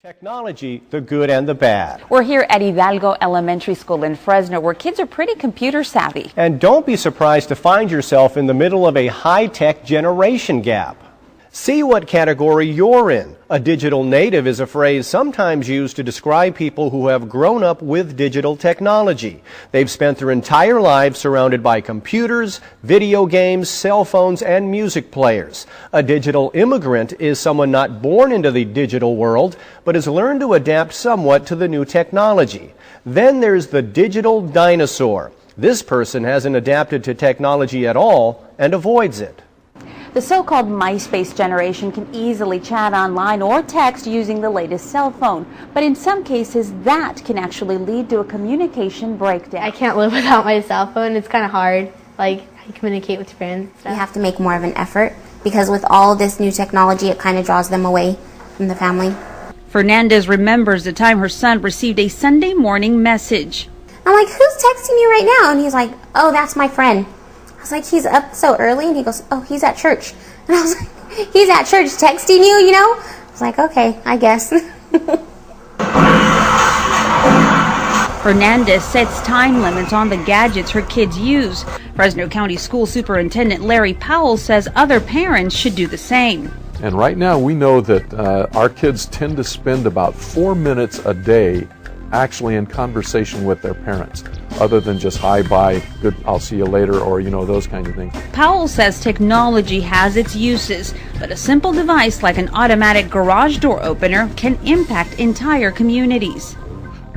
Technology, the good and the bad. We're here at Hidalgo Elementary School in Fresno, where kids are pretty computer savvy. And don't be surprised to find yourself in the middle of a high-tech generation gap. See what category you're in. A digital native is a phrase sometimes used to describe people who have grown up with digital technology. They've spent their entire lives surrounded by computers, video games, cell phones, and music players. A digital immigrant is someone not born into the digital world, but has learned to adapt somewhat to the new technology. Then there's the digital dinosaur. This person hasn't adapted to technology at all and avoids it. The so-called MySpace generation can easily chat online or text using the latest cell phone, but in some cases that can actually lead to a communication breakdown. I can't live without my cell phone. It's kind of hard, like I communicate with friends and stuff. You have to make more of an effort because with all this new technology it kind of draws them away from the family. Fernandez remembers the time her son received a Sunday morning message. I'm like, who's texting you right now? And he's like, oh, that's my friend. I was like, he's up so early, and he goes, oh, he's at church. And I was like, he's at church texting you, you know? I was like, okay, I guess. Fernandez sets time limits on the gadgets her kids use. Fresno County School Superintendent Larry Powell says other parents should do the same. And right now we know that our kids tend to spend about 4 minutes a day actually in conversation with their parents, other than just hi, bye, good, I'll see you later, or those kinds of things. Powell says technology has its uses, but a simple device like an automatic garage door opener can impact entire communities.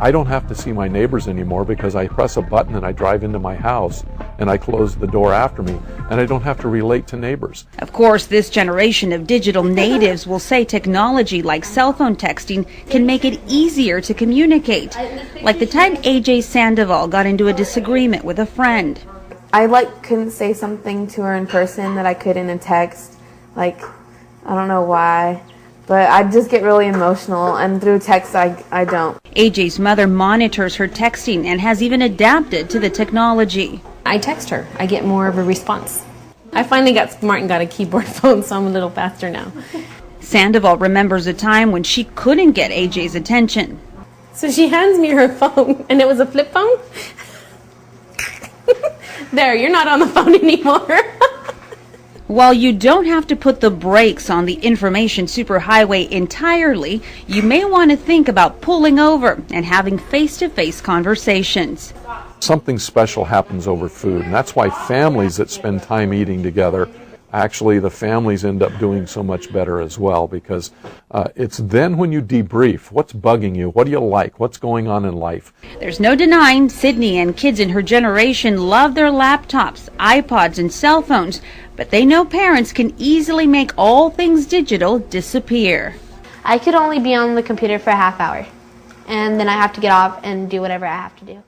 I don't have to see my neighbors anymore because I press a button and I drive into my house and I close the door after me, and I don't have to relate to neighbors. Of course, this generation of digital natives will say technology like cell phone texting can make it easier to communicate, like the time AJ Sandoval got into a disagreement with a friend. I couldn't say something to her in person that I could in a text. I don't know why, but I just get really emotional, and through text I don't. AJ's mother monitors her texting and has even adapted to the technology. I text her. I get more of a response. I finally got smart and got a keyboard phone, so I'm a little faster now. Sandoval remembers a time when she couldn't get AJ's attention. So she hands me her phone, and it was a flip phone. There, you're not on the phone anymore. While you don't have to put the brakes on the information superhighway entirely, you may want to think about pulling over and having face-to-face conversations. Something special happens over food, and that's why families that spend time eating together, actually the families end up doing so much better as well, because it's then when you debrief, what's bugging you, what do you like, what's going on in life. There's no denying Sydney and kids in her generation love their laptops, iPods, and cell phones, but they know parents can easily make all things digital disappear. I could only be on the computer for a half hour, and then I have to get off and do whatever I have to do.